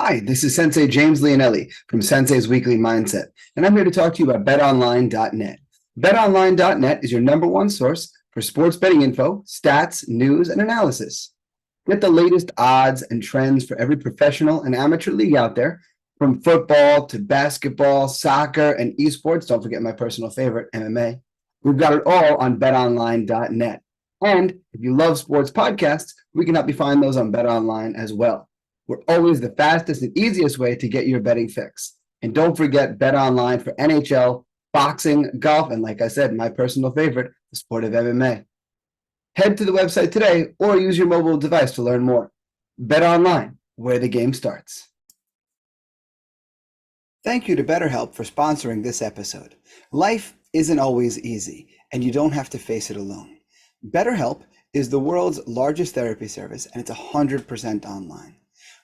Hi, this is Sensei James Leonelli from Sensei's Weekly Mindset, and I'm here to talk to you about betonline.net. Betonline.net is your number one source for sports betting info, stats, news, and analysis. Get the latest odds and trends for every professional and amateur league out there, from football to basketball, soccer, and esports. Don't forget my personal favorite, MMA. We've got it all on betonline.net. And if you love sports podcasts, we can help you find those on BetOnline as well. We're always the fastest and easiest way to get your betting fix. And don't forget BetOnline for NHL, boxing, golf, and like I said, my personal favorite, the sport of MMA. Head to the website today or use your mobile device to learn more. BetOnline, where the game starts. Thank you to BetterHelp for sponsoring this episode. Life isn't always easy, and you don't have to face it alone. BetterHelp is the world's largest therapy service, and it's 100% online.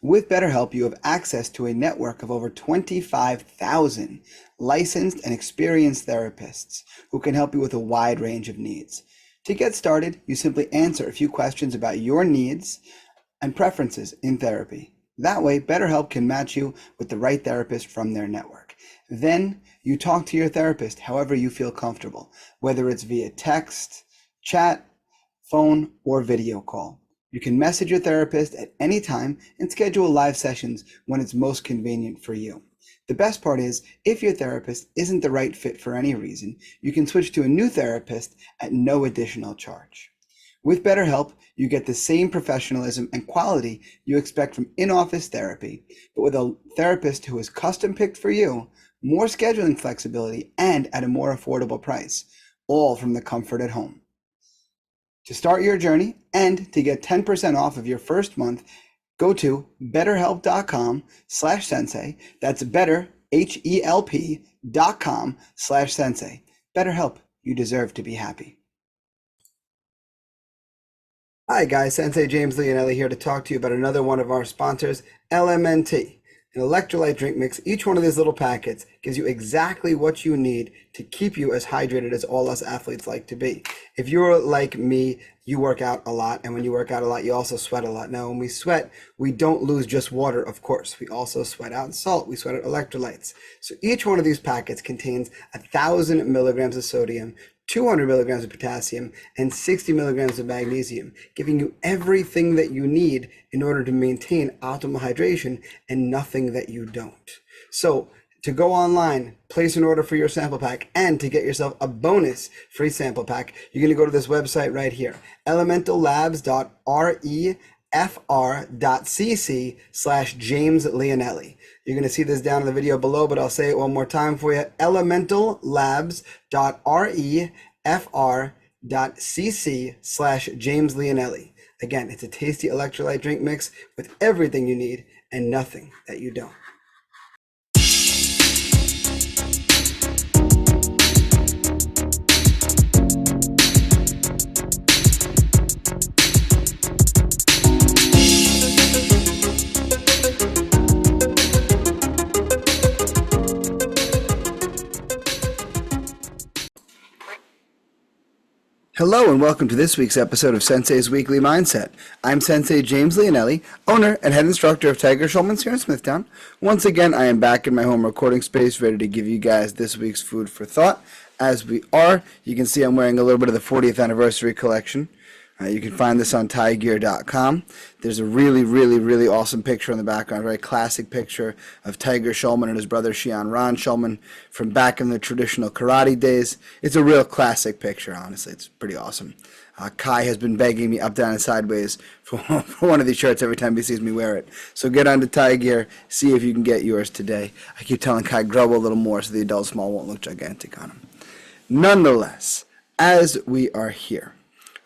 With BetterHelp, you have access to a network of over 25,000 licensed and experienced therapists who can help you with a wide range of needs. To get started, you simply answer a few questions about your needs and preferences in therapy. That way, BetterHelp can match you with the right therapist from their network. Then you talk to your therapist however you feel comfortable, whether it's via text, chat, phone, or video call. You can message your therapist at any time and schedule live sessions when it's most convenient for you. The best part is, if your therapist isn't the right fit for any reason, you can switch to a new therapist at no additional charge. With BetterHelp, you get the same professionalism and quality you expect from in-office therapy, but with a therapist who is custom-picked for you, more scheduling flexibility, and at a more affordable price, all from the comfort at home. To start your journey and to get 10% off of your first month, go to betterhelp.com/sensei. That's betterhelp.com/sensei. BetterHelp, you deserve to be happy. Hi guys, Sensei James Leonelli here to talk to you about another one of our sponsors, LMNT. An electrolyte drink mix. Each one of these little packets gives you exactly what you need to keep you as hydrated as all us athletes like to be. If you're like me, you work out a lot, and when you work out a lot, you also sweat a lot. Now, when we sweat, we don't lose just water, of course. We also sweat out salt. We sweat out electrolytes. So each one of these packets contains 1,000 milligrams of sodium, 200 milligrams of potassium, and 60 milligrams of magnesium, giving you everything that you need in order to maintain optimal hydration and nothing that you don't. So to go online, place an order for your sample pack, and to get yourself a bonus free sample pack, you're going to go to this website right here, elementallabs.refr.cc/James Leonelli. You're going to see this down in the video below, but I'll say it one more time for you. elementallabs.refr.cc/James Leonelli. Again, it's a tasty electrolyte drink mix with everything you need and nothing that you don't. Hello and welcome to this week's episode of Sensei's Weekly Mindset. I'm Sensei James Leonelli, owner and head instructor of Tiger Schulman's here in Smithtown. Once again, I am back in my home recording space, ready to give you guys this week's food for thought. As we are, you can see I'm wearing a little bit of the 40th anniversary collection. You can find this on tiegear.com. There's a really awesome picture in the background, a very classic picture of Tiger Schulman and his brother Shihan Ron Schulman from back in the traditional karate days. It's a real classic picture, honestly. It's pretty awesome. Kai has been begging me up, down, and sideways for one of these shirts every time he sees me wear it. So get on to Tie Gear, see if you can get yours today. I keep telling Kai, grow a little more so the adult small won't look gigantic on him. Nonetheless, as we are here,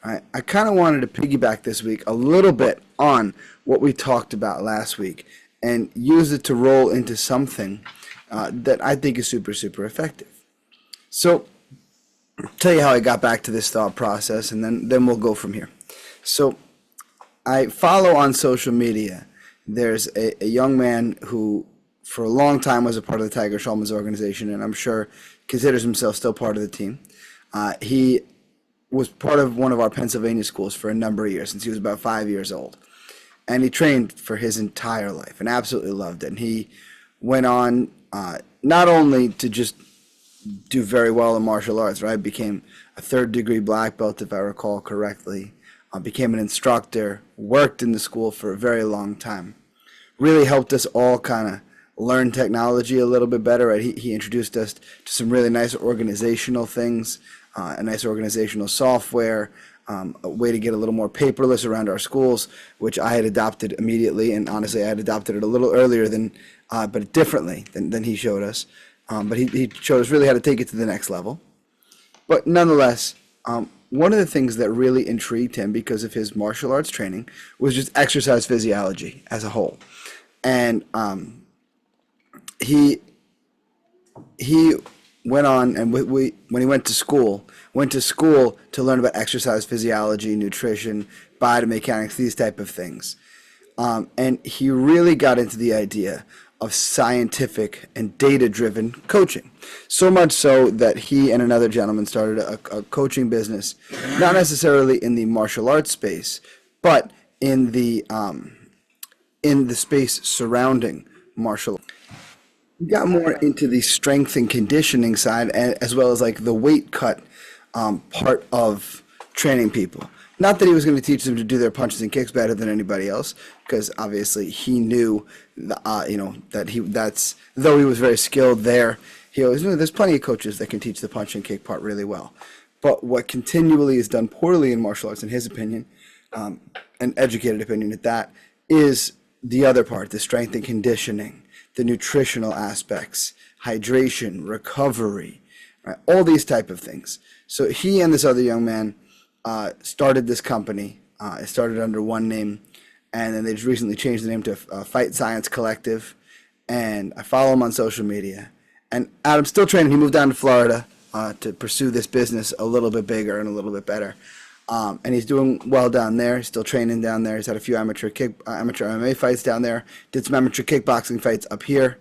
I kind of wanted to piggyback this week a little bit on what we talked about last week and use it to roll into something that I think is super effective. So I'll tell you how I got back to this thought process, and then we'll go from here. So I follow on social media. There's a young man who for a long time was a part of the Tiger Schulman's organization, and I'm sure considers himself still part of the team. He was part of one of our Pennsylvania schools for a number of years, since he was about 5 years old. and he trained for his entire life and absolutely loved it. And he went on not only to just do very well in martial arts, right? Became a third-degree black belt, if I recall correctly. Became an instructor, worked in the school for a very long time. Really helped us all kind of learn technology a little bit better, right? He introduced us to some really nice organizational things, a nice organizational software, a way to get a little more paperless around our schools, which I had adopted immediately. And honestly, I had adopted it a little earlier but differently than he showed us. But he showed us really how to take it to the next level. But nonetheless, one of the things that really intrigued him because of his martial arts training was just exercise physiology as a whole. And he went on, and when he went to school to learn about exercise physiology, nutrition, biomechanics, these type of things. And he really got into the idea of scientific and data-driven coaching. So much so that he and another gentleman started a coaching business, not necessarily in the martial arts space, but in the space surrounding martial arts. He got more into the strength and conditioning side, as well as like the weight cut part of training people. Not that he was going to teach them to do their punches and kicks better than anybody else, because obviously he knew, that though he was very skilled there, he always knew there's plenty of coaches that can teach the punch and kick part really well. But what continually is done poorly in martial arts, in his opinion, an educated opinion at that, is the other part, the strength and conditioning, the nutritional aspects, hydration, recovery, right? All these type of things. So he and this other young man started this company. It started under one name, and then they just recently changed the name to Fight Science Collective. And I follow him on social media. And Adam's still training. He moved down to Florida to pursue this business a little bit bigger and a little bit better. And he's doing well down there. He's still training down there. He's had a few amateur MMA fights down there. Did some amateur kickboxing fights up here.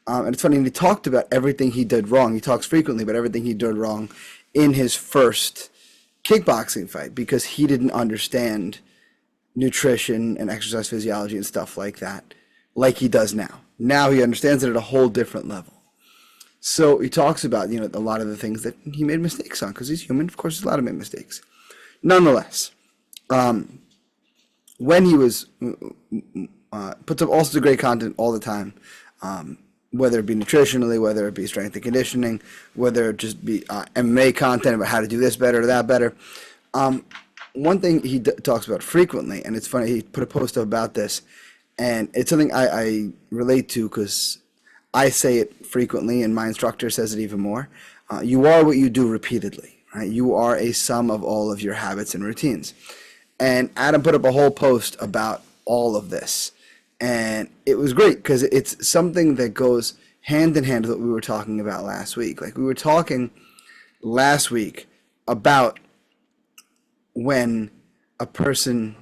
And it's funny, he talked about everything he did wrong. He talks frequently about everything he did wrong in his first kickboxing fight because he didn't understand nutrition and exercise physiology and stuff like that like he does now. Now he understands it at a whole different level. So he talks about, a lot of the things that he made mistakes on because he's human. Of course, he's allowed to make mistakes. Nonetheless, when he was puts up all sorts of great content all the time, whether it be nutritionally, whether it be strength and conditioning, whether it just be MMA content about how to do this better or that better. One thing he talks about frequently, and it's funny, he put a post up about this, and it's something I relate to because I say it frequently, and my instructor says it even more. You are what you do repeatedly. Right? You are a sum of all of your habits and routines. And Adam put up a whole post about all of this. And it was great because it's something that goes hand in hand with what we were talking about last week. Like we were talking last week about when a person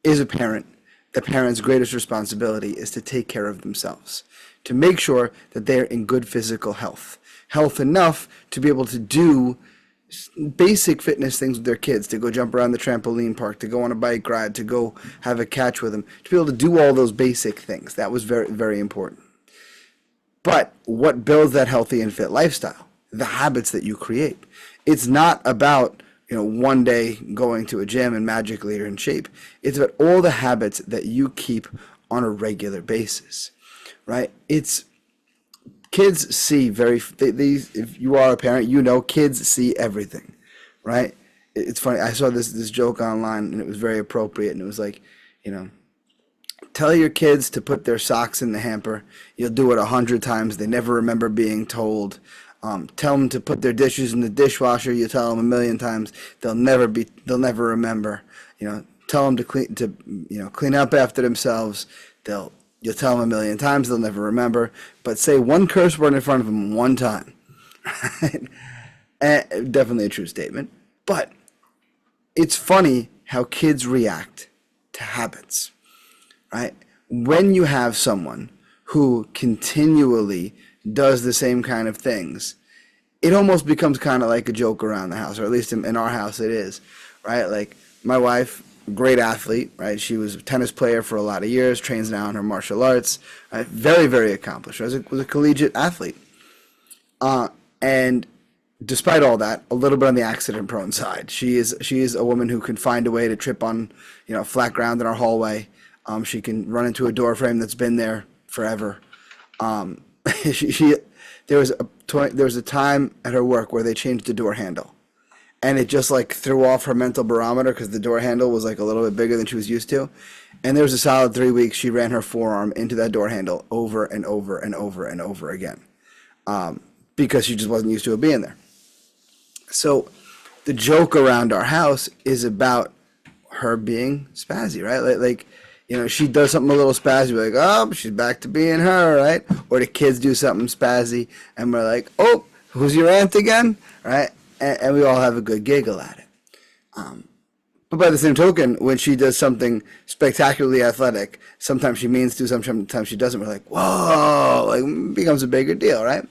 is a parent, the parent's greatest responsibility is to take care of themselves, to make sure that they're in good physical health enough to be able to do basic fitness things with their kids, to go jump around the trampoline park, to go on a bike ride, to go have a catch with them, to be able to do all those basic things. That was very, very important. But what builds that healthy and fit lifestyle? The habits that you create. It's not about, one day going to a gym and magically you're in shape. It's about all the habits that you keep on a regular basis, right? Kids see if you are a parent, kids see everything, right? It's funny. I saw this joke online and it was very appropriate. And it was like, tell your kids to put their socks in the hamper. You'll do it 100 times. They never remember being told. Tell them to put their dishes in the dishwasher. You tell them 1,000,000 times. They'll never remember. Tell them to clean up after themselves. You'll tell them 1,000,000 times, they'll never remember, but say one curse word in front of them one time. Definitely a true statement. But it's funny how kids react to habits, right? When you have someone who continually does the same kind of things, it almost becomes kind of like a joke around the house, or at least in our house it is, right? Like my wife, great athlete, right? She was a tennis player for a lot of years, trains now in her martial arts, right? Very, very accomplished. Was a collegiate athlete. And despite all that, a little bit on the accident-prone side. She is a woman who can find a way to trip on, flat ground in our hallway. She can run into a door frame that's been there forever. There was a time at her work where they changed the door handle, and it just like threw off her mental barometer because the door handle was like a little bit bigger than she was used to. And there was a solid 3 weeks she ran her forearm into that door handle over and over and over and over again, because she just wasn't used to it being there. So the joke around our house is about her being spazzy, right? Like she does something a little spazzy, we're like, oh, she's back to being her, right? Or the kids do something spazzy, and we're like, oh, who's your aunt again, right? And we all have a good giggle at it. But by the same token, when she does something spectacularly athletic, sometimes she means to, sometimes she doesn't. We're like, whoa, like it becomes a bigger deal, right?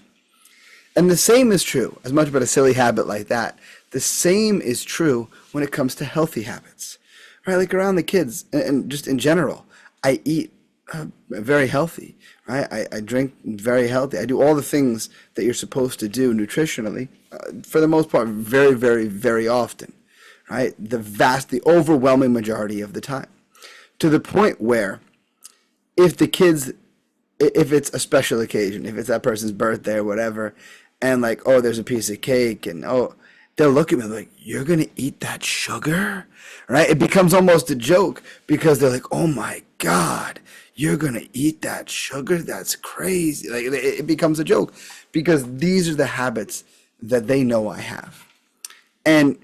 And the same is true, as much about a silly habit like that, the same is true when it comes to healthy habits, right? Like around the kids and just in general, I eat very healthy, right? I drink very healthy. I do all the things that you're supposed to do nutritionally, for the most part, very, very, very often, right? The overwhelming majority of the time, to the point where if it's a special occasion, if it's that person's birthday or whatever, and like, oh, there's a piece of cake, and oh, they'll look at me like, you're going to eat that sugar, right? It becomes almost a joke because they're like, oh my God, you're going to eat that sugar? That's crazy. Like it becomes a joke because these are the habits that they know I have. And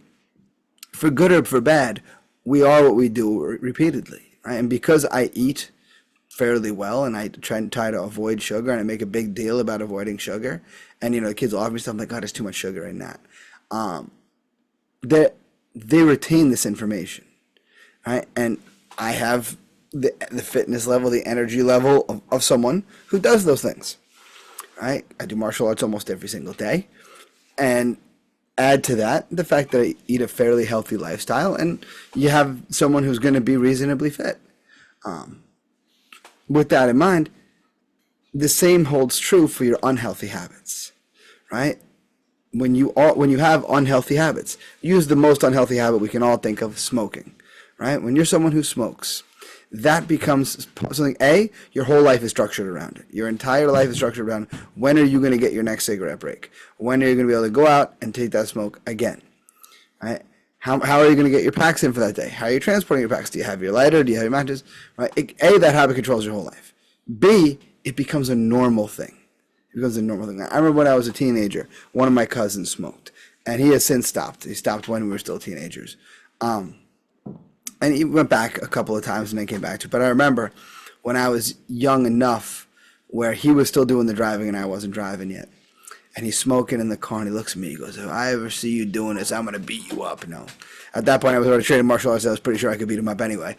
for good or for bad, we are what we do repeatedly, right? And because I eat fairly well and I try to avoid sugar and I make a big deal about avoiding sugar, and the kids will offer me stuff, I'm like, God, there's too much sugar in that. They retain this information, right? And I have the fitness level, the energy level of someone who does those things, right? I do martial arts almost every single day, and add to that the fact that I eat a fairly healthy lifestyle, and you have someone who's going to be reasonably fit. With that in mind, the same holds true for your unhealthy habits, right? When you have unhealthy habits, use the most unhealthy habit we can all think of, smoking, right? When you're someone who smokes, that becomes something, your whole life is structured around it. Your entire life is structured around when are you going to get your next cigarette break? When are you going to be able to go out and take that smoke again, right? How are you going to get your packs in for that day? How are you transporting your packs? Do you have your lighter? Do you have your matches? Right? That habit controls your whole life. B, it becomes a normal thing. It becomes a normal thing. I remember when I was a teenager, one of my cousins smoked, and he has since stopped. He stopped when we were still teenagers. And he went back a couple of times and then came back to it. But I remember when I was young enough where he was still doing the driving and I wasn't driving yet. And he's smoking in the car, and he looks at me. He goes, if I ever see you doing this, I'm going to beat you up. At that point, I was already trained in martial arts. I was pretty sure I could beat him up anyway.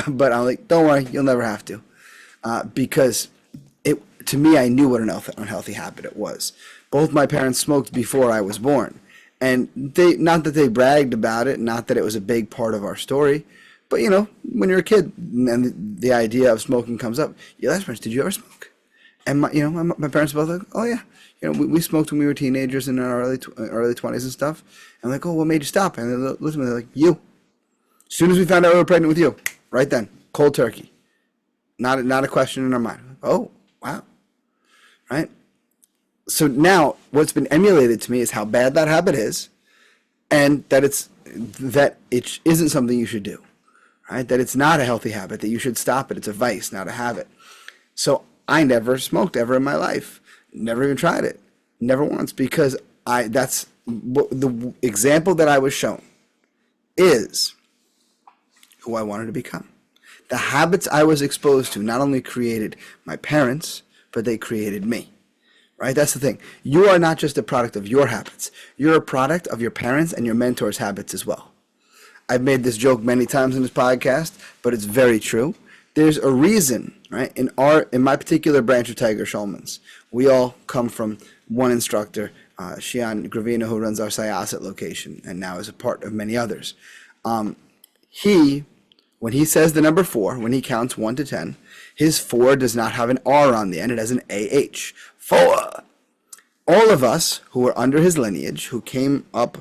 But I'm like, don't worry, you'll never have to. Because to me, I knew what an unhealthy habit it was. Both my parents smoked before I was born. And not that they bragged about it, not that it was a big part of our story. But, when you're a kid and the idea of smoking comes up, you ask parents, did you ever smoke? And my parents both like, oh yeah. We smoked when we were teenagers in our early 20s and stuff. And I'm like, oh, what made you stop? And they listen to me, they're like, you. As soon as we found out we were pregnant with you, right then, cold turkey. Not a question in our mind. Oh, wow. Right? So now what's been emulated to me is how bad that habit is, and that it isn't something you should do. Right? That it's not a healthy habit, that you should stop it. It's a vice, not a habit. So I never smoked ever in my life. Never even tried it. Never once, because that's the example that I was shown is who I wanted to become. The habits I was exposed to not only created my parents, but they created me. Right? That's the thing. You are not just a product of your habits. You're a product of your parents and your mentors' habits as well. I've made this joke many times in this podcast, but it's very true. There's a reason, right? In my particular branch of Tiger Schulman's, we all come from one instructor, Shian Gravina, who runs our Syosset location and now is a part of many others. He when he says the number 4, when he counts 1 to 10, his 4 does not have an R on the end. It has an AH. 4. All of us who were under his lineage, who came up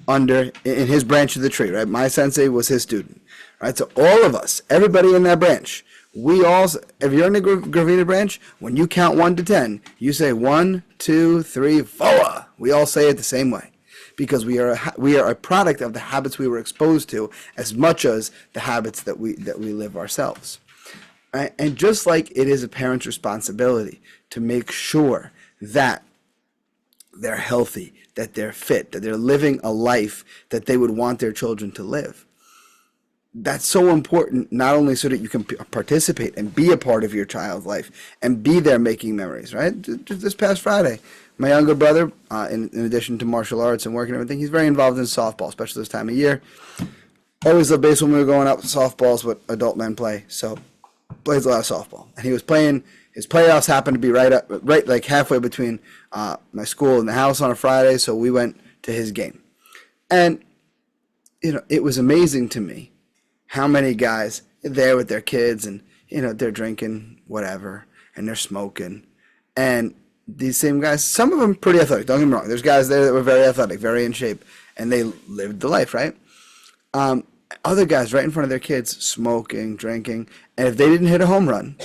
in his branch of the tree, right? My sensei was his student, right? So all of us, everybody in that branch, we all, if you're in the Gravina branch, when you count 1 to 10, you say 1, 2, 3, 4. We all say it the same way, because we are a product of the habits we were exposed to as much as the habits that we live ourselves. Right? And just like it is a parent's responsibility to make sure that they're healthy, that they're fit, that they're living a life that they would want their children to live. That's so important, not only so that you can participate and be a part of your child's life and be there making memories, right? Just this past Friday, my younger brother, in addition to martial arts and work and everything, he's very involved in softball, especially this time of year. Always loved baseball when we were growing up. Softball's what adult men play, so plays a lot of softball. And he was playing, his playoffs happened to be right like halfway between my school and the house on a Friday, so we went to his game. And, it was amazing to me how many guys there with their kids and, they're drinking whatever and they're smoking. And these same guys, some of them pretty athletic, don't get me wrong. There's guys there that were very athletic, very in shape, and they lived the life, right? Other guys right in front of their kids smoking, drinking, and if they didn't hit a home run,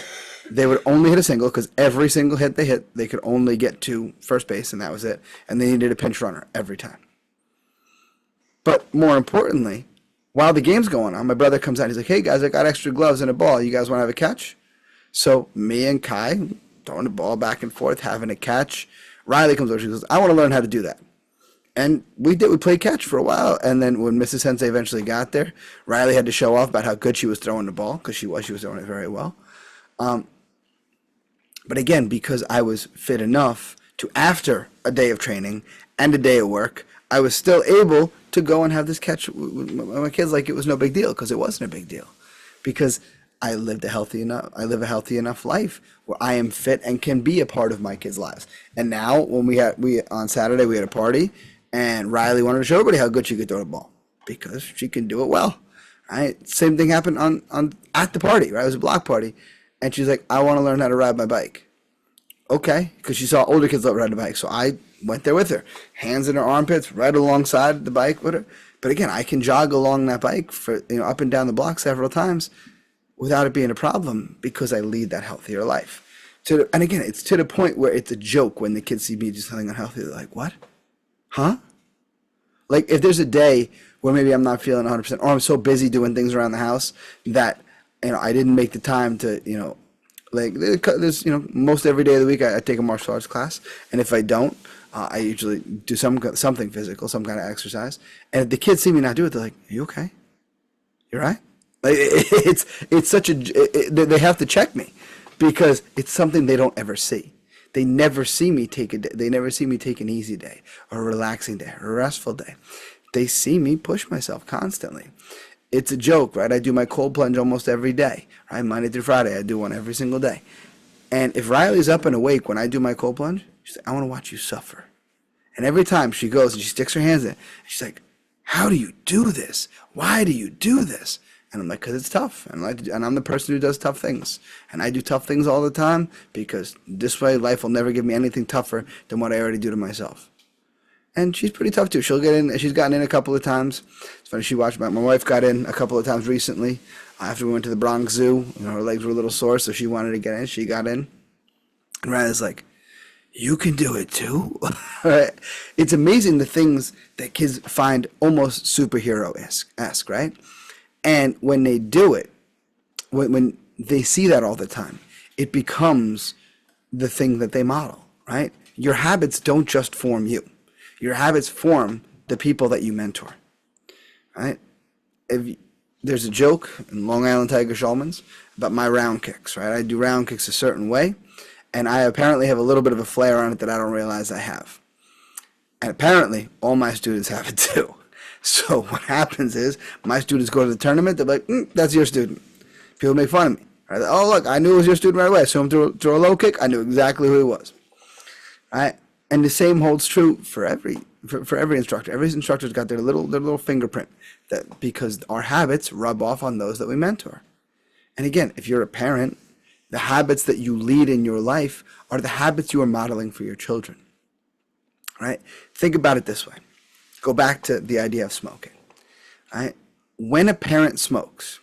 they would only hit a single, because every single hit they hit, they could only get to first base, and that was it. And they needed a pinch runner every time. But more importantly, while the game's going on, my brother comes out. He's like, "Hey guys, I got extra gloves and a ball. You guys want to have a catch?" So me and Kai throwing the ball back and forth, having a catch. Riley comes over. She goes, "I want to learn how to do that." And we did. We played catch for a while, and then when Mrs. Sensei eventually got there, Riley had to show off about how good she was throwing the ball, because she was throwing it very well. But again, because I was fit enough to, after a day of training and a day of work, I was still able to go and have this catch with my kids like it was no big deal, because it wasn't a big deal, because I live a healthy enough life where I am fit and can be a part of my kids' lives. And now when on Saturday we had a party, and Riley wanted to show everybody how good she could throw the ball, because she can do it well. Right? Same thing happened at the party, right? It was a block party, and she's like, "I want to learn how to ride my bike." Okay, because she saw older kids ride a bike, so I went there with her, hands in her armpits, right alongside the bike with her. But again, I can jog along that bike for up and down the block several times without it being a problem, because I lead that healthier life. And again, it's to the point where it's a joke when the kids see me do something unhealthy. They're like, "What? Huh?" Like, if there's a day where maybe I'm not feeling 100%, or I'm so busy doing things around the house that I didn't make the time to like, there's most every day of the week I take a martial arts class, and if I don't, I usually do something physical, some kind of exercise. And if the kids see me not do it, they're like, "Are you okay? You right?" Like, it's such they have to check me, because it's something they don't ever see. They never see me take they never see me take an easy day, or a relaxing day, or a restful day. They see me push myself constantly. It's a joke, right? I do my cold plunge almost every day, right? Monday through Friday, I do one every single day. And if Riley's up and awake when I do my cold plunge, she's like, "I want to watch you suffer." And every time she goes and she sticks her hands in, she's like, "How do you do this? Why do you do this?" And I'm like, "Because it's tough." And I'm the person who does tough things. And I do tough things all the time, because this way life will never give me anything tougher than what I already do to myself. And she's pretty tough too. She'll get in. She's gotten in a couple of times. It's funny. She watched my wife got in a couple of times recently. After we went to the Bronx Zoo, her legs were a little sore, so she wanted to get in. She got in. And Riley's like, "You can do it too." Right? It's amazing the things that kids find almost superhero-esque, right? And when they do it, when they see that all the time, it becomes the thing that they model, right? Your habits don't just form you. Your habits form the people that you mentor, right? There's a joke in Long Island Tiger Schulman's about my round kicks, right? I do round kicks a certain way, and I apparently have a little bit of a flair on it that I don't realize I have. And apparently, all my students have it too. So what happens is, my students go to the tournament, they're like, "That's your student." People make fun of me. Right? "Oh, look, I knew it was your student right away. I saw him throw a low kick. I knew exactly who he was." Right? And the same holds true for for every instructor's got their little fingerprint, that because our habits rub off on those that we mentor. And again, if you're a parent, the habits that you lead in your life are the habits you are modeling for your children, right? Think about it this way. Go back to the idea of smoking, right? When a parent smokes,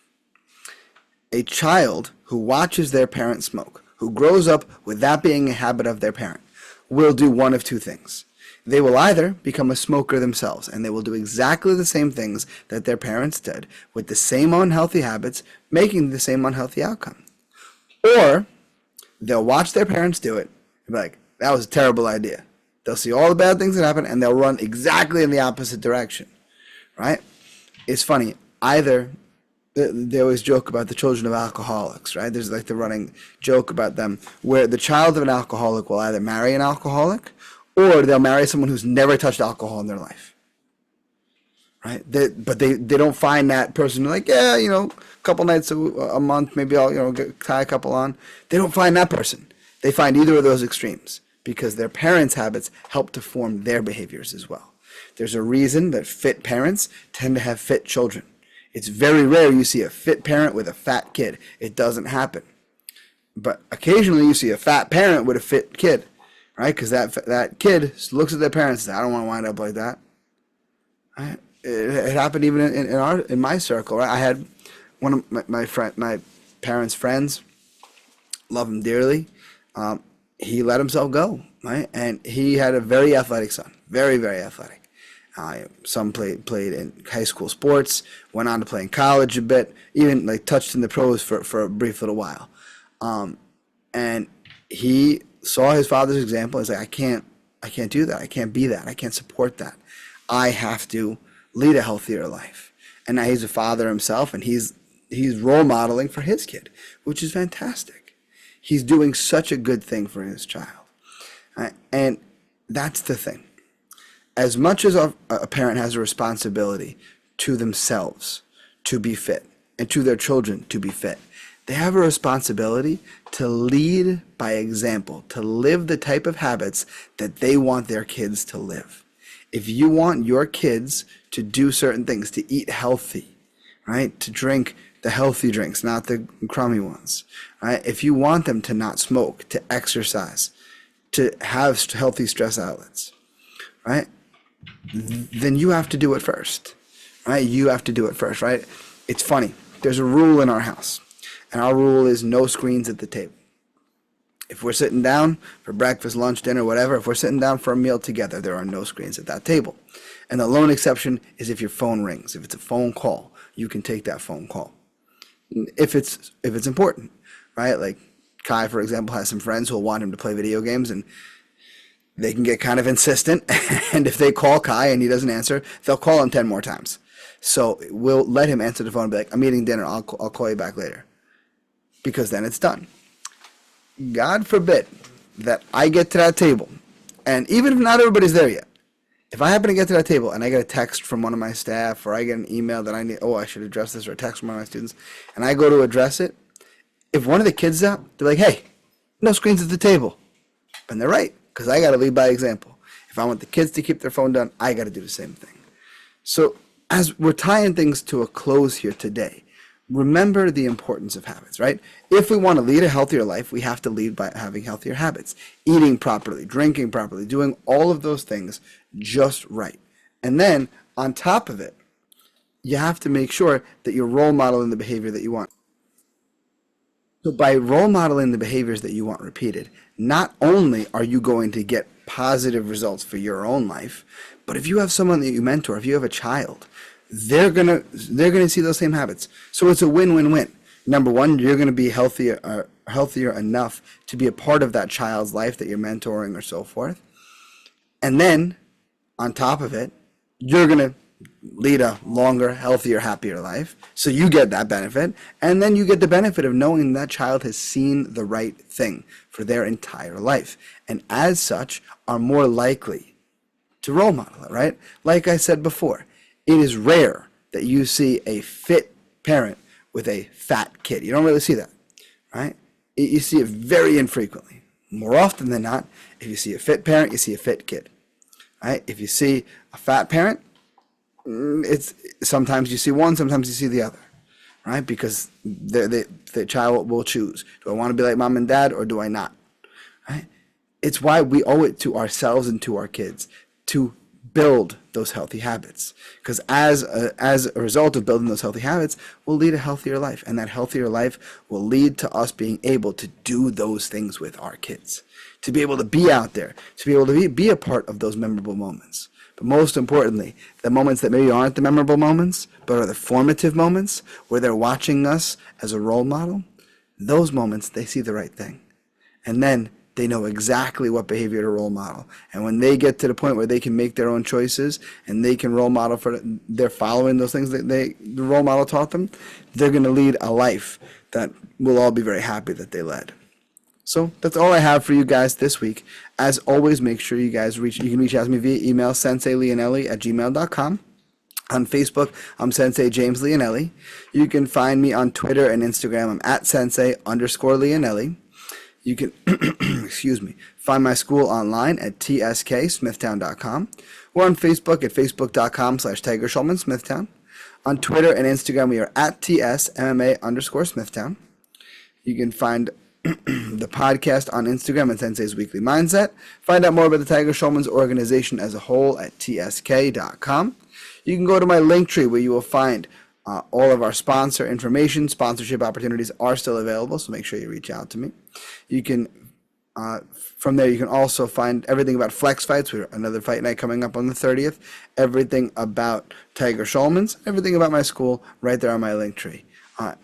a child who watches their parent smoke, who grows up with that being a habit of their parent, will do one of two things. They will either become a smoker themselves, and they will do exactly the same things that their parents did, with the same unhealthy habits, making the same unhealthy outcome. Or they'll watch their parents do it and be like, that was a terrible idea. They'll see all the bad things that happen, and they'll run exactly in the opposite direction, right? It's funny. Either they always joke about the children of alcoholics, right? There's like the running joke about them where the child of an alcoholic will either marry an alcoholic or they'll marry someone who's never touched alcohol in their life, right? But they don't find that person like, yeah, a couple nights a month, maybe I'll tie a couple on. They don't find that person. They find either of those extremes because their parents' habits help to form their behaviors as well. There's a reason that fit parents tend to have fit children. It's very rare you see a fit parent with a fat kid. It doesn't happen. But occasionally you see a fat parent with a fit kid, right? Because that kid looks at their parents and says, I don't want to wind up like that. Right? It happened even in my circle, right? I had one of my parents' friends, love him dearly. He let himself go, right? And he had a very athletic son, very, very athletic. Some played in high school sports, went on to play in college a bit, even like touched in the pros for a brief little while. And he saw his father's example. He's like, I can't do that. I can't be that. I can't support that. I have to lead a healthier life. And now he's a father himself, and he's role modeling for his kid, which is fantastic. He's doing such a good thing for his child. And that's the thing. As much as a parent has a responsibility to themselves to be fit and to their children to be fit, they have a responsibility to lead by example, to live the type of habits that they want their kids to live. If you want your kids to do certain things, to eat healthy, right, to drink the healthy drinks, not the crummy ones, right, if you want them to not smoke, to exercise, to have healthy stress outlets, right, then you have to do it first, right? You have to do it first, right? It's funny. There's a rule in our house, and our rule is no screens at the table. If we're sitting down for breakfast, lunch, dinner, whatever, if we're sitting down for a meal together, there are no screens at that table. And the lone exception is if your phone rings. If it's a phone call, you can take that phone call. If it's important, right? Like Kai, for example, has some friends who will want him to play video games, and they can get kind of insistent, and if they call Kai and he doesn't answer, they'll call him 10 more times. So we'll let him answer the phone and be like, I'm eating dinner, I'll call you back later. Because then it's done. God forbid that I get to that table, and even if not everybody's there yet, if I happen to get to that table and I get a text from one of my staff, or I get an email that I should address this, or a text from one of my students, and I go to address it, if one of the kids out, they're like, hey, no screens at the table. And they're right. Because I got to lead by example. If I want the kids to keep their phone down, I got to do the same thing. So as we're tying things to a close here today, remember the importance of habits, right? If we want to lead a healthier life, we have to lead by having healthier habits. Eating properly, drinking properly, doing all of those things just right. And then on top of it, you have to make sure that you're role modeling the behavior that you want. So by role modeling the behaviors that you want repeated, not only are you going to get positive results for your own life, but if you have someone that you mentor, if you have a child, they're gonna see those same habits. So it's a win-win-win. Number one, you're going to be healthier enough to be a part of that child's life that you're mentoring or so forth. And then on top of it, you're going to lead a longer, healthier, happier life. So you get that benefit. And then you get the benefit of knowing that child has seen the right thing for their entire life. And as such, are more likely to role model it, right? Like I said before, it is rare that you see a fit parent with a fat kid. You don't really see that, right? You see it very infrequently. More often than not, if you see a fit parent, you see a fit kid. right? If you see a fat parent, it's sometimes you see one, sometimes you see the other, right? Because the child will choose. Do I want to be like mom and dad, or do I not? Right? It's why we owe it to ourselves and to our kids to build those healthy habits. Because as a result of building those healthy habits, we'll lead a healthier life. And that healthier life will lead to us being able to do those things with our kids. To be able to be out there. To be able to be a part of those memorable moments. But most importantly, the moments that maybe aren't the memorable moments, but are the formative moments where they're watching us as a role model, those moments, they see the right thing. And then they know exactly what behavior to role model. And when they get to the point where they can make their own choices and they can role model they're following those things that the role model taught them, they're going to lead a life that we'll all be very happy that they led. So that's all I have for you guys this week. As always, make sure you guys you can reach out to me via email, SenseiLeonelli@gmail.com. On Facebook, I'm Sensei James Leonelli. You can find me on Twitter and Instagram. I'm at Sensei_Leonelli. You can, find my school online at tsmasmithtown.com. We're on Facebook at facebook.com/TigerSchulmanSmithtown. On Twitter and Instagram, we are at tsmma_Smithtown. You can find the podcast on Instagram at Sensei's Weekly Mindset. Find out more about the Tiger Schulman's organization as a whole at tsk.com. You can go to my Linktree where you will find all of our sponsor information. Sponsorship opportunities are still available, so make sure you reach out to me. You can, from there, you can also find everything about Flex Fights. We have another fight night coming up on the 30th. Everything about Tiger Schulman's, everything about my school, right there on my Linktree.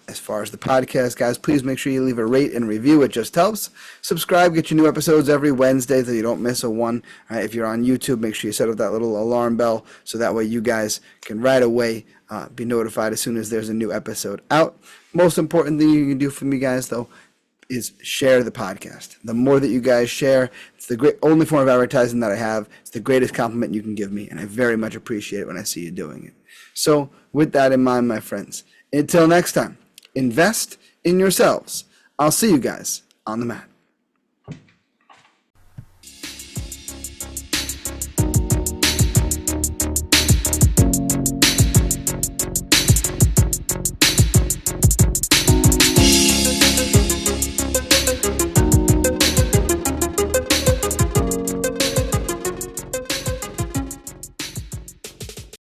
As far as the podcast, guys, please make sure you leave a rate and review. It just helps. Subscribe. Get your new episodes every Wednesday so you don't miss a one. If you're on YouTube, make sure you set up that little alarm bell so that way you guys can right away be notified as soon as there's a new episode out. Most important thing you can do for me, guys, though, is share the podcast. The more that you guys share, it's the only form of advertising that I have. It's the greatest compliment you can give me, and I very much appreciate it when I see you doing it. So with that in mind, my friends, until next time, invest in yourselves. I'll see you guys on the mat.